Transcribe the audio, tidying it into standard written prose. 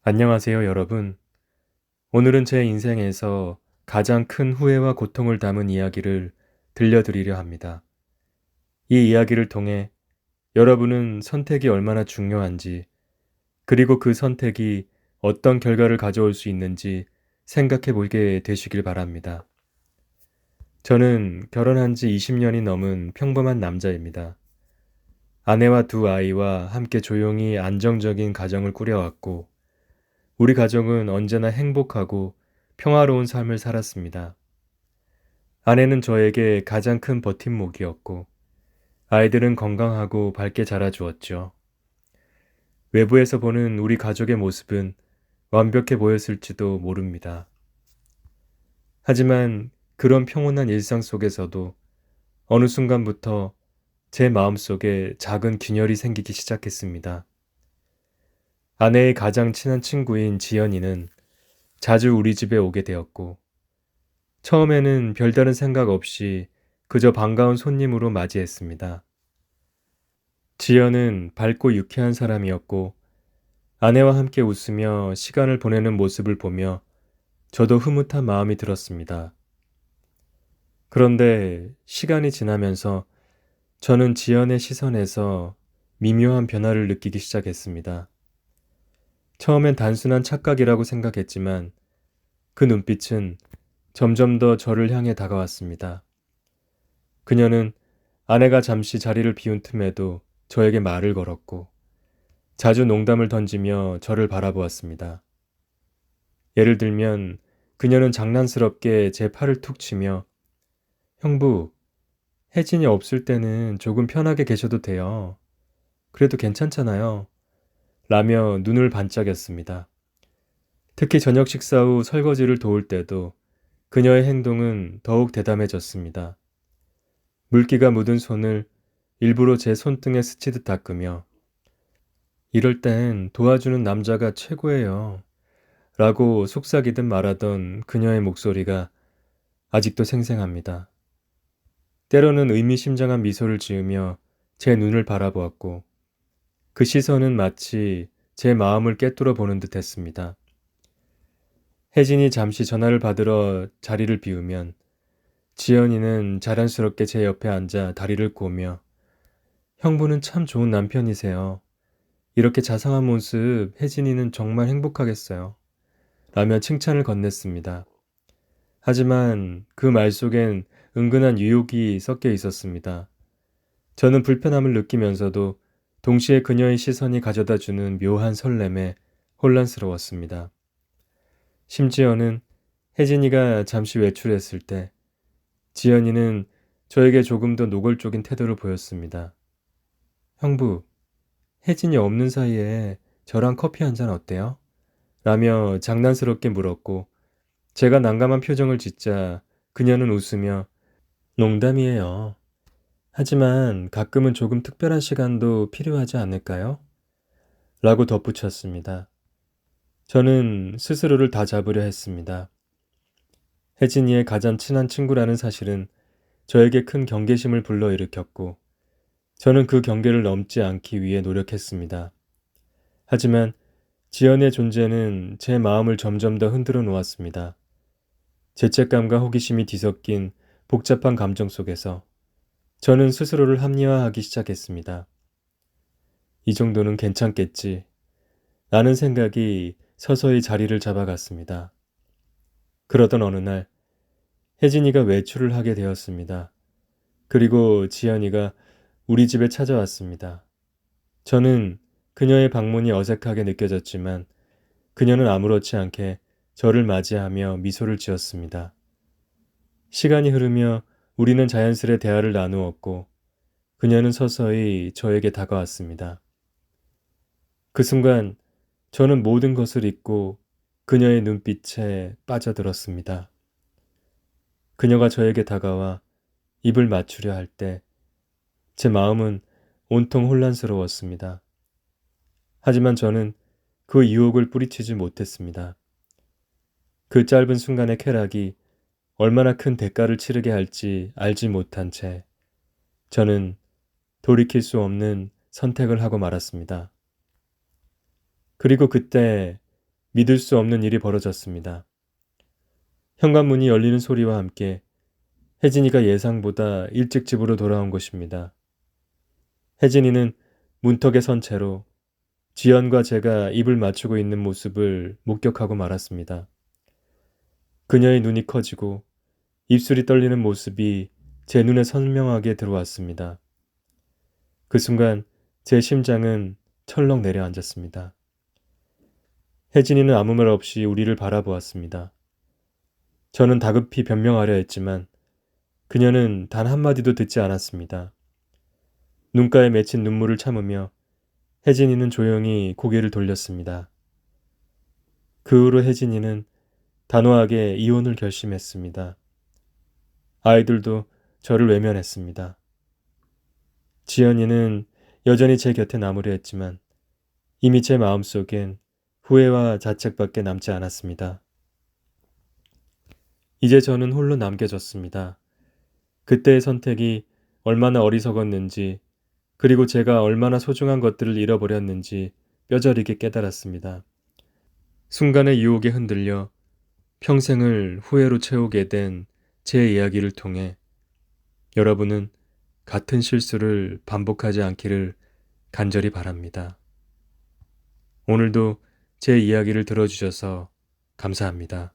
안녕하세요, 여러분. 오늘은 제 인생에서 가장 큰 후회와 고통을 담은 이야기를 들려드리려 합니다. 이 이야기를 통해 여러분은 선택이 얼마나 중요한지, 그리고 그 선택이 어떤 결과를 가져올 수 있는지 생각해 보게 되시길 바랍니다. 저는 결혼한 지 20년이 넘은 평범한 남자입니다. 아내와 두 아이와 함께 조용히 안정적인 가정을 꾸려왔고, 우리 가족은 언제나 행복하고 평화로운 삶을 살았습니다. 아내는 저에게 가장 큰 버팀목이었고, 아이들은 건강하고 밝게 자라주었죠. 외부에서 보는 우리 가족의 모습은 완벽해 보였을지도 모릅니다. 하지만 그런 평온한 일상 속에서도 어느 순간부터 제 마음속에 작은 균열이 생기기 시작했습니다. 아내의 가장 친한 친구인 지연이는 자주 우리 집에 오게 되었고, 처음에는 별다른 생각 없이 그저 반가운 손님으로 맞이했습니다. 지연은 밝고 유쾌한 사람이었고, 아내와 함께 웃으며 시간을 보내는 모습을 보며 저도 흐뭇한 마음이 들었습니다. 그런데 시간이 지나면서 저는 지연의 시선에서 미묘한 변화를 느끼기 시작했습니다. 처음엔 단순한 착각이라고 생각했지만 그 눈빛은 점점 더 저를 향해 다가왔습니다. 그녀는 아내가 잠시 자리를 비운 틈에도 저에게 말을 걸었고, 자주 농담을 던지며 저를 바라보았습니다. 예를 들면 그녀는 장난스럽게 제 팔을 툭 치며 형부, 혜진이 없을 때는 조금 편하게 계셔도 돼요. 그래도 괜찮잖아요. 라며 눈을 반짝였습니다. 특히 저녁 식사 후 설거지를 도울 때도 그녀의 행동은 더욱 대담해졌습니다. 물기가 묻은 손을 일부러 제 손등에 스치듯 닦으며 이럴 땐 도와주는 남자가 최고예요. 라고 속삭이듯 말하던 그녀의 목소리가 아직도 생생합니다. 때로는 의미심장한 미소를 지으며 제 눈을 바라보았고, 그 시선은 마치 제 마음을 꿰뚫어 보는 듯 했습니다. 혜진이 잠시 전화를 받으러 자리를 비우면 지연이는 자연스럽게 제 옆에 앉아 다리를 꼬며 형부는 참 좋은 남편이세요. 이렇게 자상한 모습 혜진이는 정말 행복하겠어요. 라며 칭찬을 건넸습니다. 하지만 그 말 속엔 은근한 유혹이 섞여 있었습니다. 저는 불편함을 느끼면서도 동시에 그녀의 시선이 가져다주는 묘한 설렘에 혼란스러웠습니다. 심지어는 혜진이가 잠시 외출했을 때 지연이는 저에게 조금 더 노골적인 태도를 보였습니다. 형부, 혜진이 없는 사이에 저랑 커피 한잔 어때요? 라며 장난스럽게 물었고, 제가 난감한 표정을 짓자 그녀는 웃으며 농담이에요. 하지만 가끔은 조금 특별한 시간도 필요하지 않을까요? 라고 덧붙였습니다. 저는 스스로를 다잡으려 했습니다. 혜진이의 가장 친한 친구라는 사실은 저에게 큰 경계심을 불러일으켰고, 저는 그 경계를 넘지 않기 위해 노력했습니다. 하지만 지연의 존재는 제 마음을 점점 더 흔들어 놓았습니다. 죄책감과 호기심이 뒤섞인 복잡한 감정 속에서 저는 스스로를 합리화하기 시작했습니다. 이 정도는 괜찮겠지. 라는 생각이 서서히 자리를 잡아갔습니다. 그러던 어느 날 혜진이가 외출을 하게 되었습니다. 그리고 지연이가 우리 집에 찾아왔습니다. 저는 그녀의 방문이 어색하게 느껴졌지만 그녀는 아무렇지 않게 저를 맞이하며 미소를 지었습니다. 시간이 흐르며 우리는 자연스레 대화를 나누었고 그녀는 서서히 저에게 다가왔습니다. 그 순간 저는 모든 것을 잊고 그녀의 눈빛에 빠져들었습니다. 그녀가 저에게 다가와 입을 맞추려 할 때 제 마음은 온통 혼란스러웠습니다. 하지만 저는 그 유혹을 뿌리치지 못했습니다. 그 짧은 순간의 쾌락이 얼마나 큰 대가를 치르게 할지 알지 못한 채 저는 돌이킬 수 없는 선택을 하고 말았습니다. 그리고 그때 믿을 수 없는 일이 벌어졌습니다. 현관문이 열리는 소리와 함께 혜진이가 예상보다 일찍 집으로 돌아온 것입니다. 혜진이는 문턱에 선 채로 지연과 제가 입을 맞추고 있는 모습을 목격하고 말았습니다. 그녀의 눈이 커지고 입술이 떨리는 모습이 제 눈에 선명하게 들어왔습니다. 그 순간 제 심장은 철렁 내려앉았습니다. 혜진이는 아무 말 없이 우리를 바라보았습니다. 저는 다급히 변명하려 했지만 그녀는 단 한마디도 듣지 않았습니다. 눈가에 맺힌 눈물을 참으며 혜진이는 조용히 고개를 돌렸습니다. 그 후로 혜진이는 단호하게 이혼을 결심했습니다. 아이들도 저를 외면했습니다. 지연이는 여전히 제 곁에 남으려 했지만 이미 제 마음속엔 후회와 자책밖에 남지 않았습니다. 이제 저는 홀로 남겨졌습니다. 그때의 선택이 얼마나 어리석었는지, 그리고 제가 얼마나 소중한 것들을 잃어버렸는지 뼈저리게 깨달았습니다. 순간의 유혹에 흔들려 평생을 후회로 채우게 된 제 이야기를 통해 여러분은 같은 실수를 반복하지 않기를 간절히 바랍니다. 오늘도 제 이야기를 들어주셔서 감사합니다.